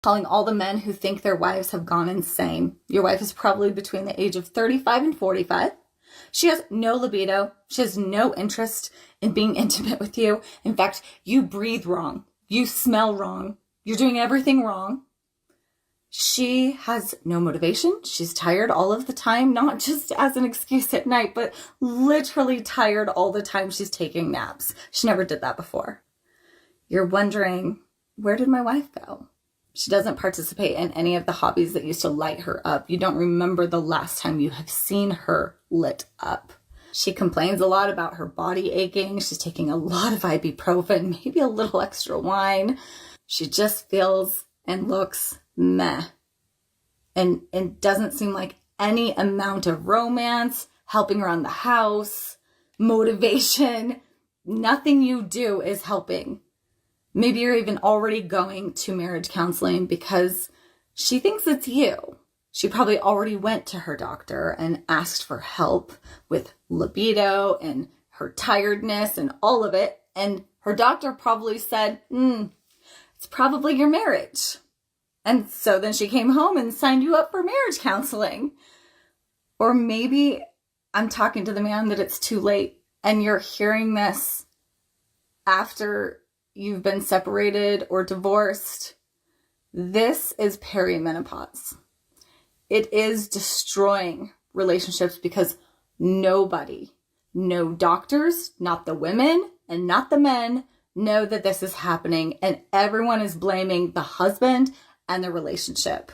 calling all the men who think their wives have gone insane. Your wife is probably between the age of 35 and 45. She has no libido. She has no interest in being intimate with you. In fact, you breathe wrong. You smell wrong. You're doing everything wrong. She has no motivation. She's tired all of the time, not just as an excuse at night, but literally tired all the time she's taking naps. She never did that before. You're wondering, where did my wife go? She doesn't participate in any of the hobbies that used to light her up. You don't remember the last time you have seen her lit up. She complains a lot about her body aching. She's taking a lot of ibuprofen, maybe a little extra wine. She just feels and looks meh. And doesn't seem like any amount of romance, helping around the house, motivation, nothing you do is helping. Maybe you're even already going to marriage counseling because she thinks it's you. She probably already went to her doctor and asked for help with libido and her tiredness and all of it. And her doctor probably said, it's probably your marriage. And so then she came home and signed you up for marriage counseling. Or maybe I'm talking to the man that it's too late and you're hearing this after you've been separated or divorced. This is perimenopause. It is destroying relationships because nobody, no doctors, not the women and not the men, know that this is happening, and everyone is blaming the husband and the relationship.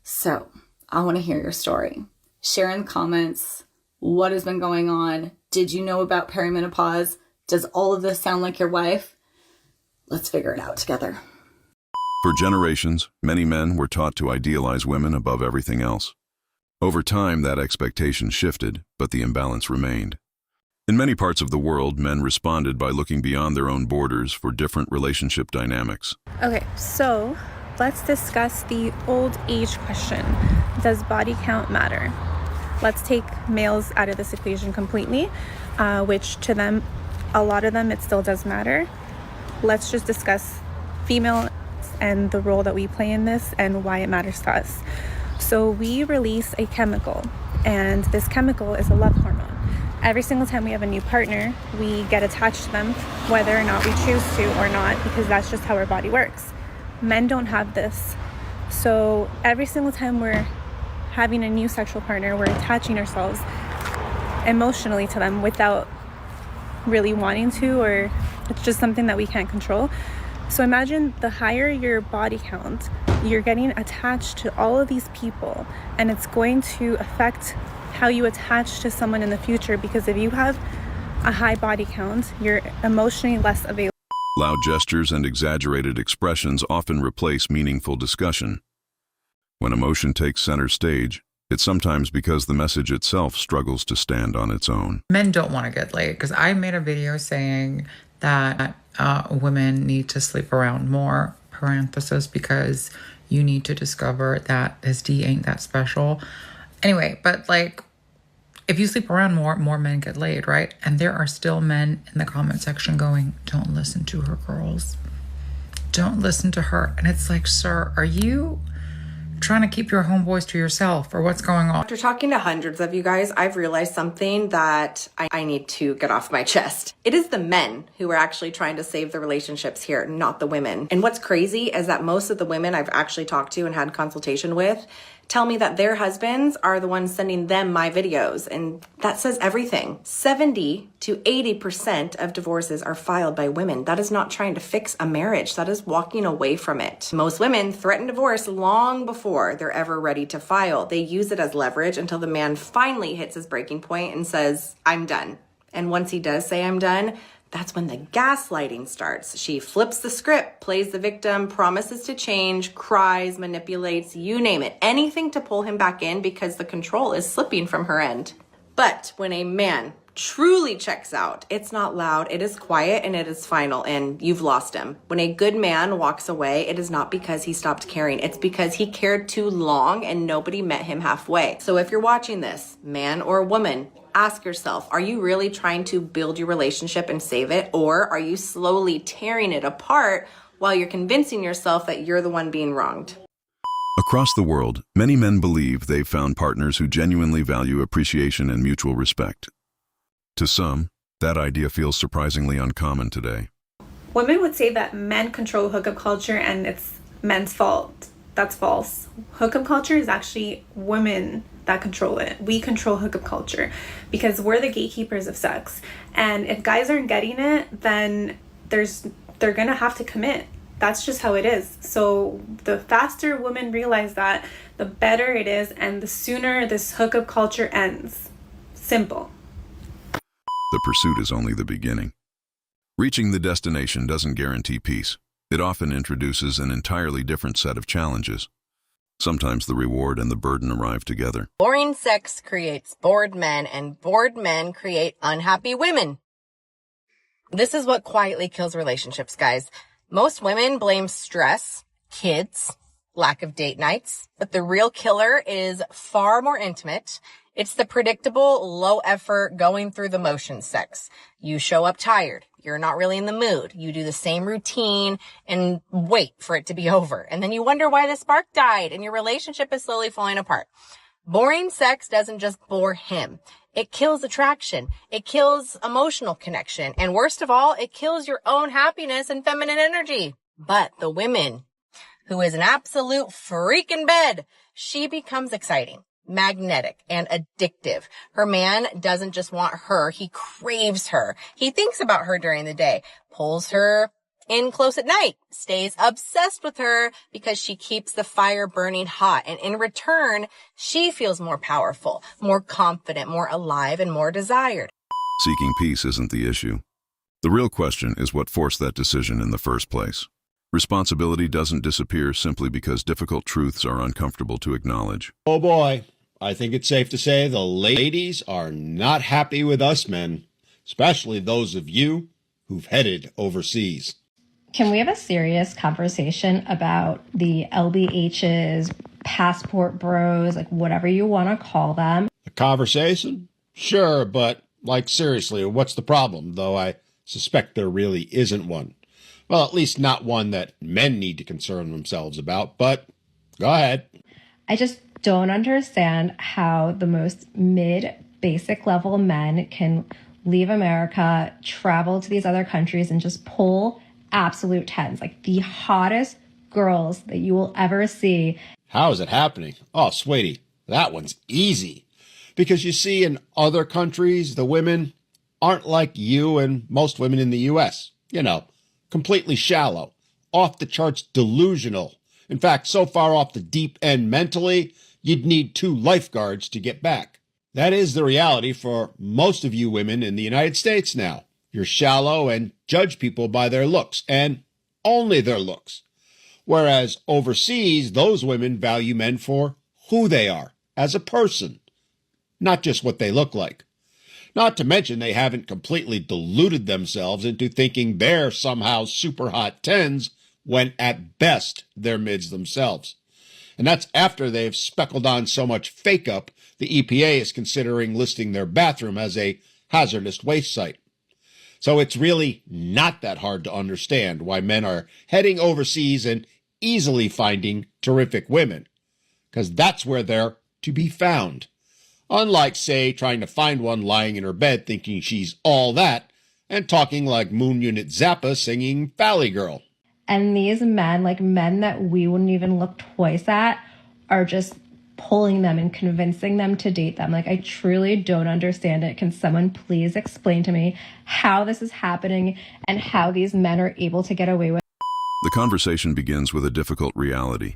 So I want to hear your story. Share in the comments what has been going on. Did you know about perimenopause? Does all of this sound like your wife? Let's figure it out together. For generations, many men were taught to idealize women above everything else. Over time, that expectation shifted, but the imbalance remained. In many parts of the world, men responded by looking beyond their own borders for different relationship dynamics. Okay, so let's discuss the old age question. Does body count matter? Let's take males out of this equation completely, which to them, a lot of them, it still does matter. Let's just discuss female and the role that we play in this and why it matters to us. So we release a chemical, and this chemical is a love hormone. Every single time we have a new partner, we get attached to them, whether or not we choose to or not, because that's just how our body works. Men don't have this. So every single time we're having a new sexual partner, we're attaching ourselves emotionally to them without really wanting to, or it's just something that we can't control. So imagine the higher your body count, you're getting attached to all of these people, and it's going to affect how you attach to someone in the future, because if you have a high body count, you're emotionally less available. Loud gestures and exaggerated expressions often replace meaningful discussion. When emotion takes center stage, it's sometimes because the message itself struggles to stand on its own. Men don't want to get laid, because I made a video saying that women need to sleep around more, parenthesis, because you need to discover that this D ain't that special. Anyway, but like, if you sleep around more men get laid, right? And there are still men in the comment section going, don't listen to her, girls. Don't listen to her. And it's like, sir, are you trying to keep your homeboys to yourself, or what's going on? After talking to hundreds of you guys, I've realized something that I need to get off my chest. It is the men who are actually trying to save the relationships here, not the women. And what's crazy is that most of the women I've actually talked to and had consultation with tell me that their husbands are the ones sending them my videos, and that says everything. 70 to 80% of divorces are filed by women. That is not trying to fix a marriage. That is walking away from it. Most women threaten divorce long before they're ever ready to file. They use it as leverage until the man finally hits his breaking point and says, I'm done. And once he does say I'm done, that's when the gaslighting starts. She flips the script, plays the victim, promises to change, cries, manipulates, you name it. Anything to pull him back in, because the control is slipping from her end. But when a man truly checks out, it's not loud, it is quiet, and it is final, and you've lost him. When a good man walks away, it is not because he stopped caring. It's because he cared too long and nobody met him halfway. So if you're watching this, man or woman, ask yourself, are you really trying to build your relationship and save it? Or are you slowly tearing it apart while you're convincing yourself that you're the one being wronged. Across the world, many men believe they've found partners who genuinely value appreciation and mutual respect. To some, that idea feels surprisingly uncommon today. Women would say that men control hookup culture and it's men's fault. That's false. Hookup culture is actually women that control it. We control hookup culture because we're the gatekeepers of sex. And if guys aren't getting it, then they're gonna have to commit. That's just how it is. So the faster women realize that, the better it is, and the sooner this hookup culture ends. Simple. The pursuit is only the beginning. Reaching the destination doesn't guarantee peace. It often introduces an entirely different set of challenges. Sometimes the reward and the burden arrive together. Boring sex creates bored men, and bored men create unhappy women. This is what quietly kills relationships, guys. Most women blame stress, kids, lack of date nights, but the real killer is far more intimate. It's the predictable, low effort, going through the motions sex. You show up tired. You're not really in the mood. You do the same routine and wait for it to be over. And then you wonder why the spark died and your relationship is slowly falling apart. Boring sex doesn't just bore him. It kills attraction. It kills emotional connection. And worst of all, it kills your own happiness and feminine energy. But the woman who is an absolute freak in bed, she becomes exciting, magnetic, and addictive. Her man doesn't just want her, he craves her. He thinks about her during the day, pulls her in close at night, stays obsessed with her because she keeps the fire burning hot. And in return, she feels more powerful, more confident, more alive, and more desired. Seeking peace isn't the issue. The real question is what forced that decision in the first place. Responsibility doesn't disappear simply because difficult truths are uncomfortable to acknowledge. Oh boy, I think it's safe to say the ladies are not happy with us men, especially those of you who've headed overseas. Can we have a serious conversation about the LBHs, passport bros, like whatever you want to call them? A conversation? Sure, but like seriously, what's the problem? Though I suspect there really isn't one. Well, at least not one that men need to concern themselves about, but go ahead. I just don't understand how the most mid-basic level men can leave America, travel to these other countries, and just pull absolute tens, like the hottest girls that you will ever see. How is it happening? Oh, sweetie, that one's easy. Because you see, in other countries, the women aren't like you and most women in the U.S. You know, completely shallow, off the charts delusional. In fact, so far off the deep end mentally, you'd need 2 lifeguards to get back. That is the reality for most of you women in the United States now. You're shallow and judge people by their looks, and only their looks. Whereas overseas, those women value men for who they are as a person, not just what they look like. Not to mention they haven't completely deluded themselves into thinking they're somehow super hot tens when at best they're mids themselves. And that's after they've speckled on so much fake up, the EPA is considering listing their bathroom as a hazardous waste site. So it's really not that hard to understand why men are heading overseas and easily finding terrific women, because that's where they're to be found. Unlike, say, trying to find one lying in her bed thinking she's all that and talking like Moon Unit Zappa singing Valley Girl. And these men, like men that we wouldn't even look twice at, are just pulling them and convincing them to date them. Like, I truly don't understand it. Can someone please explain to me how this is happening and how these men are able to get away with it? The conversation begins with a difficult reality.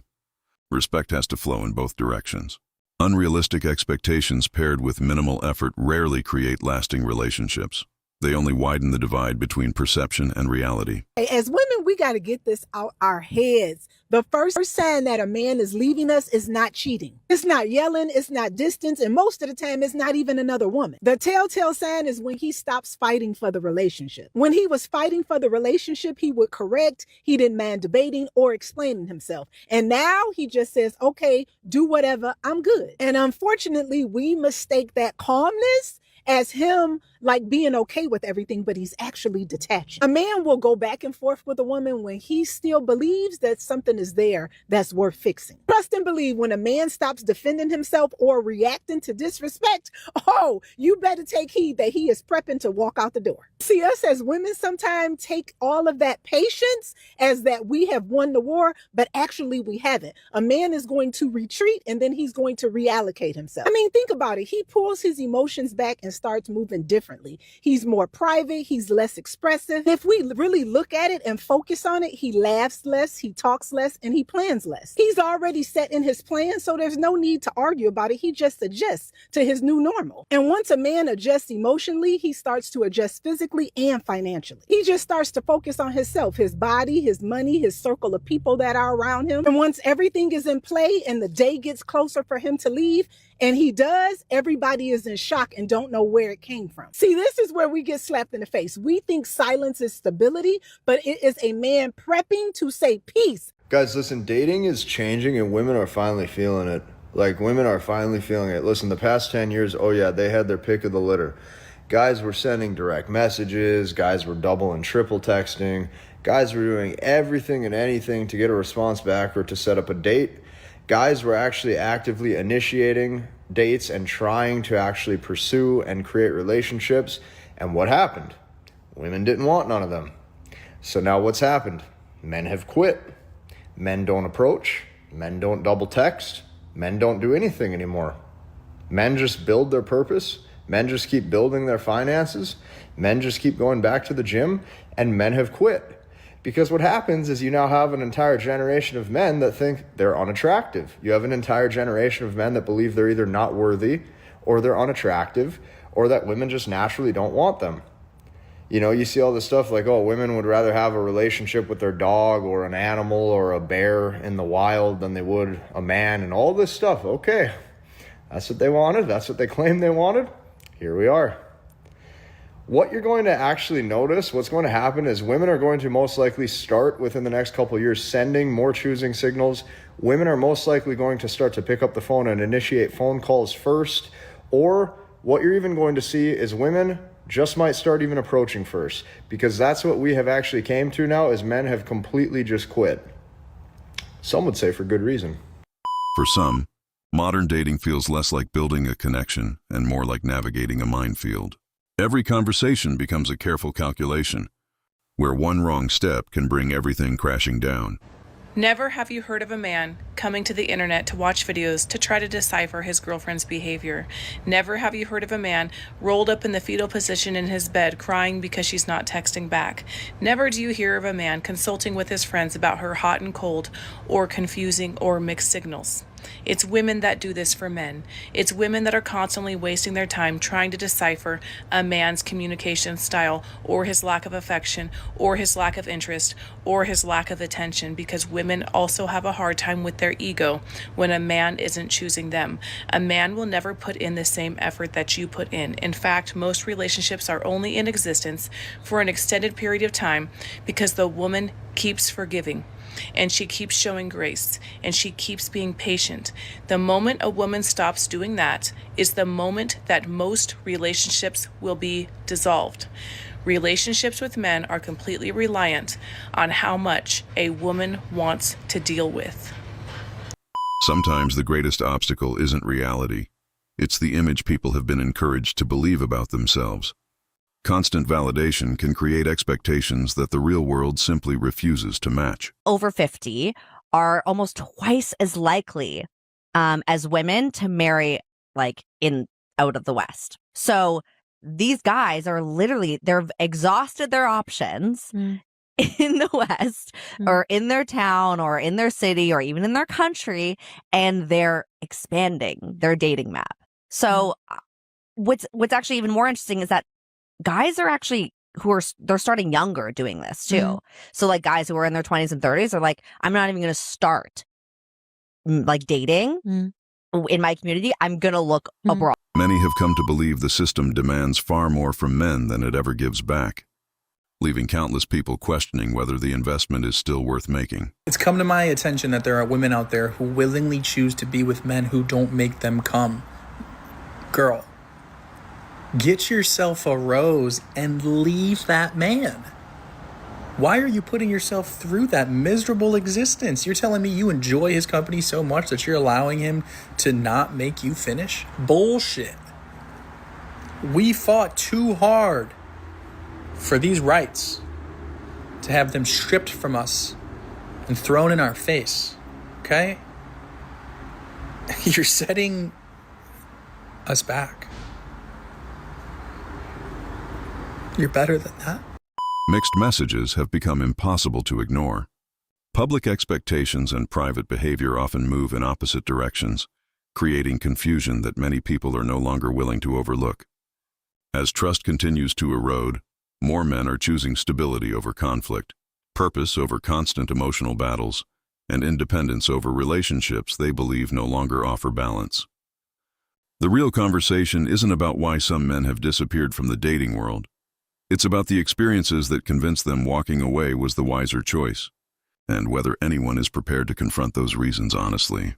Respect has to flow in both directions. Unrealistic expectations paired with minimal effort rarely create lasting relationships. They only widen the divide between perception and reality. As women, we got to get this out our heads. The first sign that a man is leaving us is not cheating. It's not yelling, it's not distance, and most of the time it's not even another woman. The telltale sign is when he stops fighting for the relationship. When he was fighting for the relationship, he would correct, he didn't mind debating or explaining himself. And now he just says, okay, do whatever, I'm good. And unfortunately, we mistake that calmness as him like being okay with everything, but he's actually detaching. A man will go back and forth with a woman when he still believes that something is there that's worth fixing. Trust and believe, when a man stops defending himself or reacting to disrespect, oh, you better take heed that he is prepping to walk out the door. See, us as women sometimes take all of that patience as that we have won the war, but actually we haven't. A man is going to retreat and then he's going to reallocate himself. I mean, think about it. He pulls his emotions back and starts moving differently. He's more private. He's less expressive. If we really look at it and focus on it, he laughs less, he talks less, and he plans less. He's already set in his plan, so there's no need to argue about it. He just adjusts to his new normal. And once a man adjusts emotionally, he starts to adjust physically and financially. He just starts to focus on himself, his body, his money, his circle of people that are around him. And once everything is in play and the day gets closer for him to leave, and he does, everybody is in shock and don't know where it came from. See, this is where we get slapped in the face. We think silence is stability, but it is a man prepping to say peace. Guys, listen, dating is changing and women are finally feeling it. Like, women are finally feeling it. Listen, the past 10 years, oh yeah, they had their pick of the litter. Guys were sending direct messages. Guys were double and triple texting. Guys were doing everything and anything to get a response back or to set up a date. Guys were actually actively initiating dates and trying to actually pursue and create relationships. And what happened? Women didn't want none of them. So now what's happened? Men have quit. Men don't approach. Men don't double text. Men don't do anything anymore. Men just build their purpose. Men just keep building their finances. Men just keep going back to the gym, and men have quit. Because what happens is you now have an entire generation of men that think they're unattractive. You have an entire generation of men that believe they're either not worthy or they're unattractive or that women just naturally don't want them. You know, you see all this stuff like, oh, women would rather have a relationship with their dog or an animal or a bear in the wild than they would a man and all this stuff. Okay, that's what they wanted. That's what they claimed they wanted. Here we are. What you're going to actually notice, what's going to happen is women are going to most likely start within the next couple of years sending more choosing signals. Women are most likely going to start to pick up the phone and initiate phone calls first. Or what you're even going to see is women just might start even approaching first, because that's what we have actually came to now is men have completely just quit. Some would say for good reason. For some, modern dating feels less like building a connection and more like navigating a minefield. Every conversation becomes a careful calculation, where one wrong step can bring everything crashing down. Never have you heard of a man coming to the internet to watch videos to try to decipher his girlfriend's behavior. Never have you heard of a man rolled up in the fetal position in his bed crying because she's not texting back. Never do you hear of a man consulting with his friends about her hot and cold or confusing or mixed signals. It's women that do this for men. It's women that are constantly wasting their time trying to decipher a man's communication style or his lack of affection or his lack of interest or his lack of attention, because women also have a hard time with their ego when a man isn't choosing them. A man will never put in the same effort that you put in. In fact, most relationships are only in existence for an extended period of time because the woman keeps forgiving. And she keeps showing grace, and she keeps being patient. The moment a woman stops doing that is the moment that most relationships will be dissolved. Relationships with men are completely reliant on how much a woman wants to deal with. Sometimes the greatest obstacle isn't reality. It's the image people have been encouraged to believe about themselves. Constant validation can create expectations that the real world simply refuses to match. Over 50 are almost twice as likely as women to marry out of the West. So these guys are they've exhausted their options in the West or in their town or in their city or even in their country, and they're expanding their dating map. So what's actually even more interesting is that guys are actually they're starting younger doing this too. So like guys who are in their 20s and 30s are like, I'm not even going to start like dating in my community. I'm going to look abroad. Many have come to believe the system demands far more from men than it ever gives back, leaving countless people questioning whether the investment is still worth making. It's come to my attention that there are women out there who willingly choose to be with men who don't make them come. Girl, Get yourself a rose and leave that man. Why are you putting yourself through that miserable existence? You're telling me you enjoy his company so much that you're allowing him to not make you finish? Bullshit. We fought too hard for these rights to have them stripped from us and thrown in our face, okay? You're setting us back. You're better than that. Mixed messages have become impossible to ignore. Public expectations and private behavior often move in opposite directions, creating confusion that many people are no longer willing to overlook. As trust continues to erode, more men are choosing stability over conflict, purpose over constant emotional battles, and independence over relationships they believe no longer offer balance. The real conversation isn't about why some men have disappeared from the dating world. It's about the experiences that convinced them walking away was the wiser choice, and whether anyone is prepared to confront those reasons honestly.